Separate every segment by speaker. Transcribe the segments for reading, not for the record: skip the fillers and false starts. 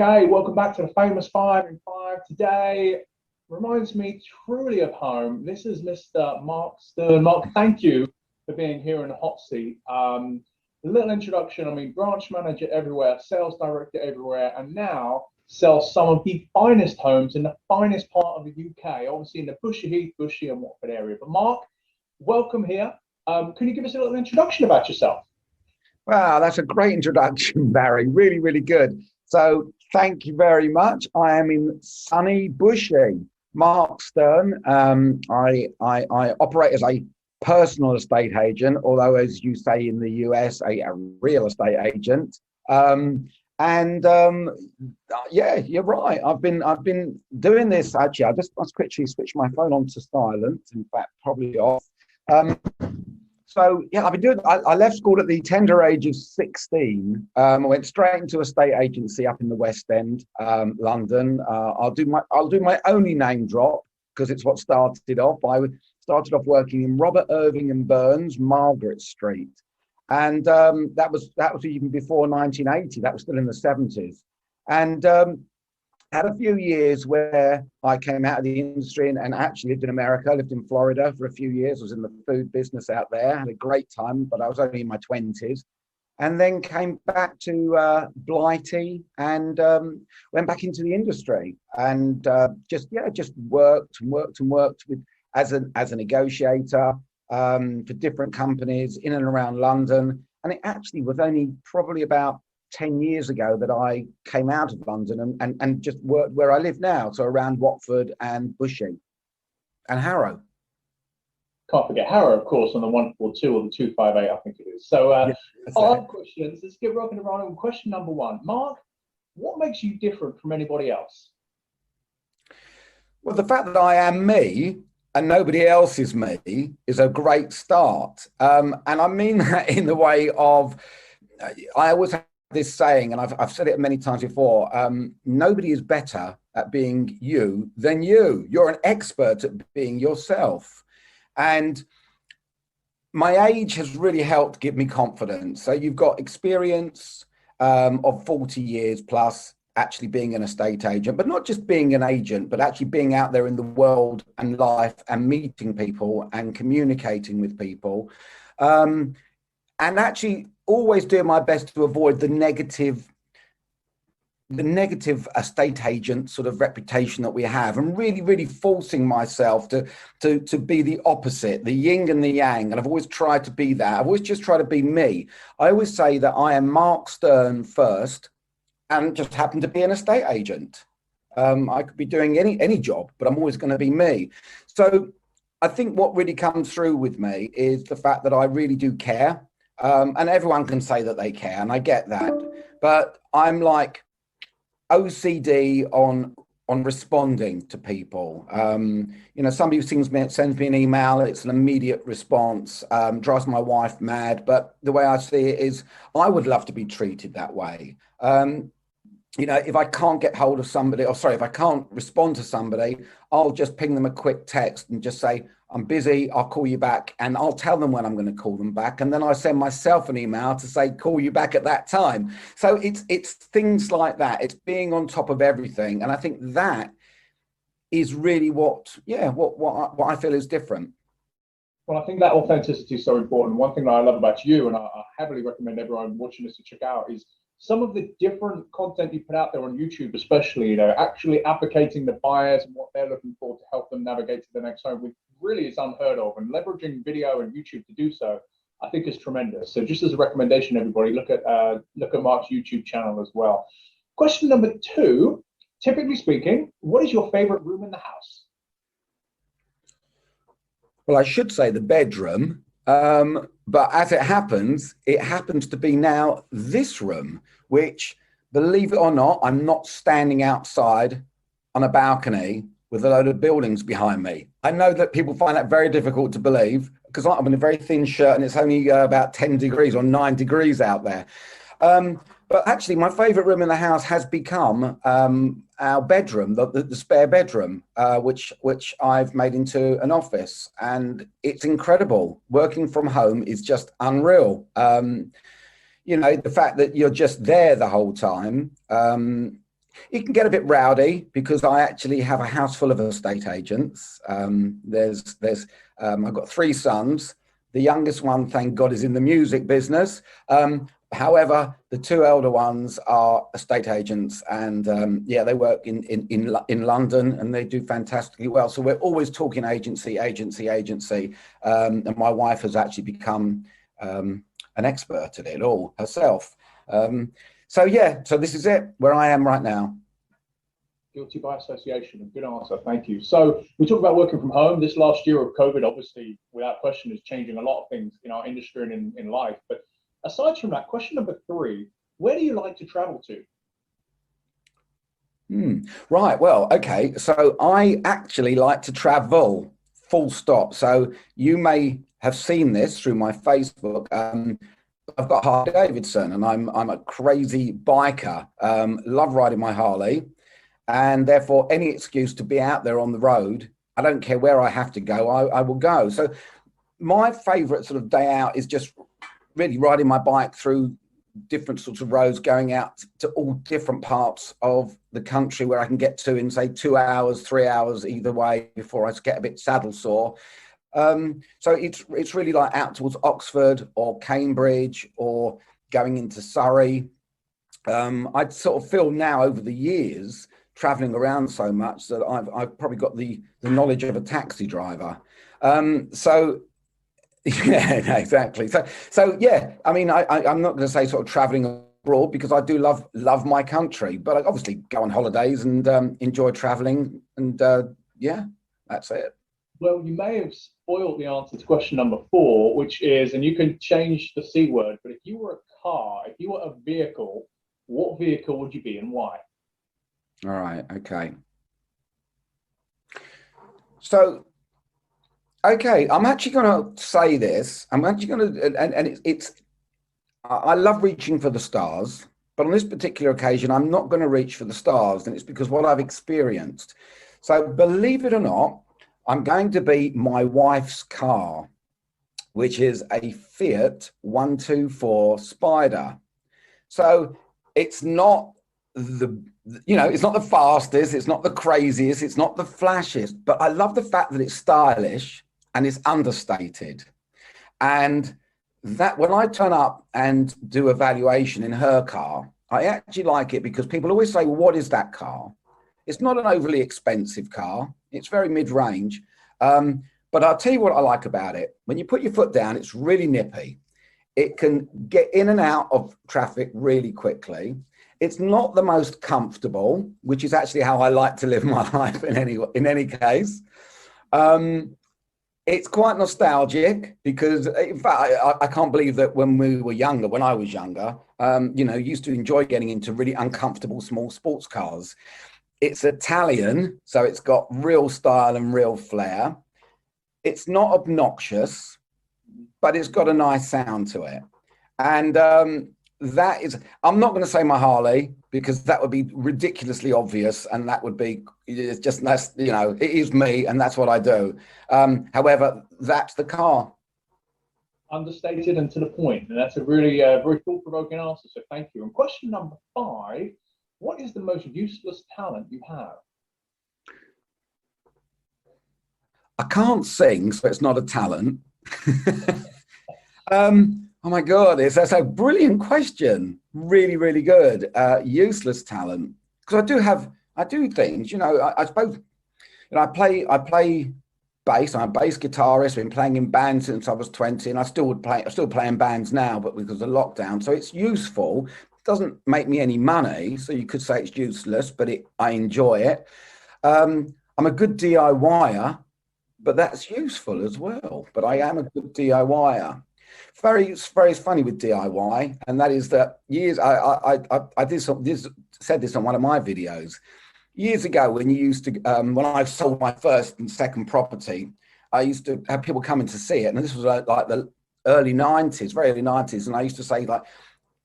Speaker 1: Okay, welcome back to the famous 5 in 5. Today reminds me truly of home. This is Mr. Mark Stern. Mark, thank you for being here in the hot seat. A little introduction. I mean, branch manager everywhere, sales director everywhere, and now sells some of the finest homes in the finest part of the UK, obviously in the Bushey, Bushey and Watford area. But Mark, welcome here. Can you give us a little introduction about yourself?
Speaker 2: Wow, that's a great introduction, Barry. Really, really good. So thank you very much. I am in sunny Bushey. Mark Stern. I operate as a personal estate agent, although, as you say in the US, a real estate agent. Yeah, you're right. I've been doing this. Actually, I must quickly switch my phone on to silent. In fact, probably off. So yeah, I've been doing. I left school at the tender age of 16. I went straight into a estate agency up in the West End, London. I'll do my only name drop because it's what started off. I started off working in Robert Irving and Burns, Margaret Street, and that was even before 1980. That was still in the 70s, and had a few years where I came out of the industry and actually lived in America. I lived in Florida for a few years. I was in the food business out there. Had a great time, but I was only in my 20s. And then came back to Blighty and went back into the industry and just worked with as a negotiator for different companies in and around London. And it actually was only probably about 10 years ago that I came out of London and just worked where I live now, so around Watford and Bushey and Harrow.
Speaker 1: Can't forget Harrow, of course, on the 142 or the 258, I think it is. So, questions. Let's get rocking around. Question number one, Mark, what makes you different from anybody else?
Speaker 2: Well, the fact that I am me and nobody else is me is a great start, and I mean that in the way of I always have this saying, and I've said it many times before, nobody is better at being you than you. You're an expert at being yourself. And my age has really helped give me confidence. So you've got experience of 40 years plus actually being an estate agent, but not just being an agent, but actually being out there in the world and life and meeting people and communicating with people. And actually always doing my best to avoid the negative estate agent sort of reputation that we have, and really forcing myself to be the opposite, the yin and the yang. And I've always tried to be that. I've always just tried to be me. I always say that I am Mark Stern first and just happen to be an estate agent. I could be doing any job, but I'm always going to be me. So I think what really comes through with me is the fact that I really do care. And everyone can say that they care, and I get that, but I'm like OCD on responding to people. Somebody sends me an email, it's an immediate response, drives my wife mad, but the way I see it is I would love to be treated that way. If I can't get hold of somebody, if I can't respond to somebody, I'll just ping them a quick text and just say, I'm busy, I'll call you back, and I'll tell them when I'm going to call them back. And then I send myself an email to say, call you back at that time. So it's things like that. It's being on top of everything. And I think that is really what I feel is different.
Speaker 1: Well, I think that authenticity is so important. One thing that I love about you, and I heavily recommend everyone watching this to check out, is some of the different content you put out there on YouTube, especially, actually advocating the buyers and what they're looking for to help them navigate to the next home, which really is unheard of. And leveraging video and YouTube to do so, I think, is tremendous. So just as a recommendation, everybody, look at Mark's YouTube channel as well. Question number two, typically speaking, what is your favorite room in the house?
Speaker 2: Well, I should say the bedroom. But as it happens to be now this room, which, believe it or not, I'm not standing outside on a balcony with a load of buildings behind me. I know that people find that very difficult to believe because I'm in a very thin shirt and it's only about 10 degrees or 9 degrees out there. But actually, my favorite room in the house has become our bedroom, the spare bedroom, which I've made into an office. And it's incredible. Working from home is just unreal. The fact that you're just there the whole time. It can get a bit rowdy because I actually have a house full of estate agents. I've got three sons. The youngest one, thank God, is in the music business. However, the two elder ones are estate agents, and they work in London, and they do fantastically well. So we're always talking agency. And my wife has actually become an expert at it all herself. So this is it, where I am right now.
Speaker 1: Guilty by association. A good answer. Thank you. So we talk about working from home. This last year of COVID, obviously, without question, is changing a lot of things in our industry and in life. But aside from that, question number 3, where do you like to travel to?
Speaker 2: Right. Well, okay. So I actually like to travel, full stop. So you may have seen this through my Facebook. I've got Harley Davidson, and I'm a crazy biker. Love riding my Harley, and therefore any excuse to be out there on the road, I don't care where I have to go, I will go. So my favorite sort of day out is just really riding my bike through different sorts of roads, going out to all different parts of the country where I can get to in, say, 2 hours, 3 hours either way before I get a bit saddle sore. So it's really like out towards Oxford or Cambridge or going into Surrey. I sort of feel now over the years traveling around so much that I've probably got the knowledge of a taxi driver. So yeah, exactly. So yeah, I mean, I'm not going to say sort of traveling abroad, because I do love my country, but I obviously go on holidays and enjoy traveling, and yeah, that's it.
Speaker 1: Well, you may have spoiled the answer to question number 4, which is, and you can change the C word, but if you were a car, if you were a vehicle, what vehicle would you be and why?
Speaker 2: All right. Okay. So, okay, I'm actually going to say this. I'm actually going to, and I love reaching for the stars, but on this particular occasion, I'm not going to reach for the stars, and it's because what I've experienced. So, believe it or not, I'm going to be my wife's car, which is a Fiat 124 Spider. So it's not it's not the fastest, it's not the craziest, it's not the flashiest, but I love the fact that it's stylish and it's understated. And that when I turn up and do a valuation in her car, I actually like it because people always say, well, what is that car? It's not an overly expensive car. It's very mid-range. But I'll tell you what I like about it. When you put your foot down, it's really nippy. It can get in and out of traffic really quickly. It's not the most comfortable, which is actually how I like to live my life in any case. It's quite nostalgic because, in fact, I can't believe that when I was younger, used to enjoy getting into really uncomfortable small sports cars. It's Italian, so it's got real style and real flair. It's not obnoxious, but it's got a nice sound to it. And that is, I'm not going to say my Harley because that would be ridiculously obvious, and that would be, it's just, that's, it is me and that's what I do. However, that's the car.
Speaker 1: Understated and to the point, and that's a really very thought-provoking answer, so thank you. And question number 5, what is the most useless talent you have?
Speaker 2: I can't sing, so it's not a talent. Oh my God, that's a brilliant question. Really, really good. Useless talent. Because I do things, I suppose, I play bass. I'm a bass guitarist. I've been playing in bands since I was 20, and I'm still playing bands now, but because of lockdown. So it's useful. It doesn't make me any money. So you could say it's useless, but I enjoy it. I'm a good DIYer, but that's useful as well. But I am a good DIYer. Very, very funny with DIY, and that is that I said this on one of my videos years ago when when I sold my first and second property. I used to have people coming to see it, and this was like the early 90s, very early 90s, and I used to say, like,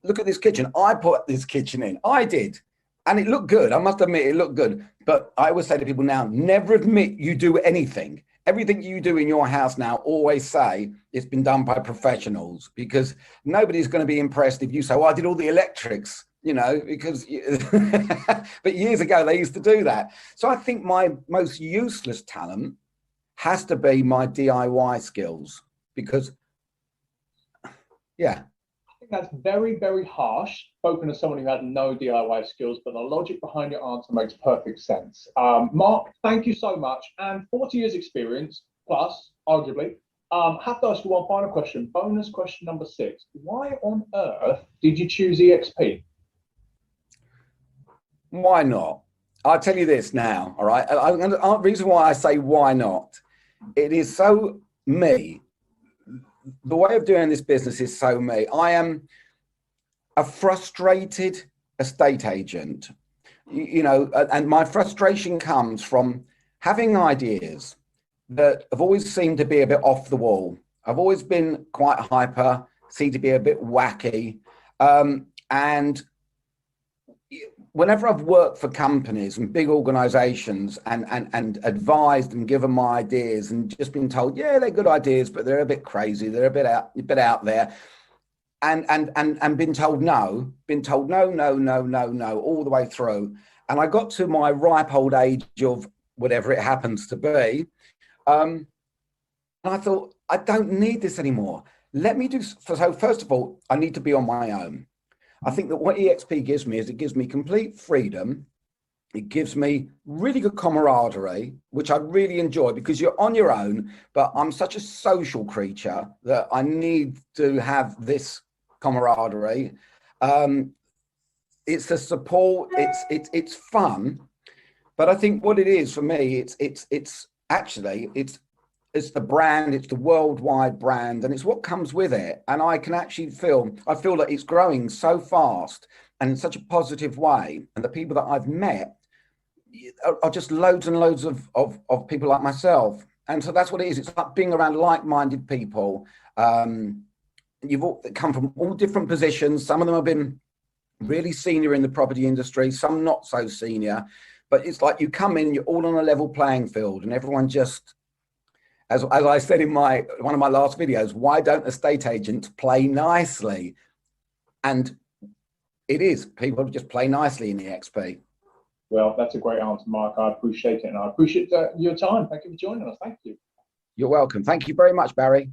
Speaker 2: look at this kitchen. I put this kitchen in. I did. And it looked good. I must admit, it looked good. But I always say to people now, never admit you do anything. Everything you do in your house now, always say it's been done by professionals, because nobody's going to be impressed if you say, well, I did all the electrics. you know, because, but years ago they used to do that. So I think my most useless talent has to be my DIY skills, because, yeah.
Speaker 1: I think that's very, very harsh, spoken as someone who has no DIY skills, but the logic behind your answer makes perfect sense. Mark, thank you so much. And 40 years experience, plus, arguably, have to ask you one final question. Bonus question number 6. Why on earth did you choose EXP?
Speaker 2: Why not? I'll tell you this now, all right? The reason why I say why not, it is so me. The way of doing this business is so me. I am a frustrated estate agent, you know, and my frustration comes from having ideas that have always seemed to be a bit off the wall. I've always been quite hyper, seem to be a bit wacky. And whenever I've worked for companies and big organizations and advised and given my ideas and just been told, yeah, they're good ideas, but they're a bit crazy, they're a bit out there, and been told no, no, all the way through. And I got to my ripe old age of whatever it happens to be. And I thought, I don't need this anymore. Let me do, so first of all, I need to be on my own. I think that what EXP gives me is it gives me complete freedom. It gives me really good camaraderie, which I really enjoy, because you're on your own, but I'm such a social creature that I need to have this camaraderie. It's the support, it's fun. But I think what it is for me, it's actually the brand, it's the worldwide brand, and it's what comes with it. And I can actually I feel that it's growing so fast and in such a positive way. And the people that I've met are just loads and loads of people like myself. And so that's what it is. It's like being around like-minded people. You've all come from all different positions. Some of them have been really senior in the property industry, some not so senior. But it's like you come in, you're all on a level playing field, and everyone just, as I said in one of my last videos, why don't estate agents play nicely? And it is, people just play nicely in the EXP.
Speaker 1: Well, that's a great answer, Mark. I appreciate it. And I appreciate your time. Thank you for joining us. Thank you.
Speaker 2: You're welcome. Thank you very much, Barry.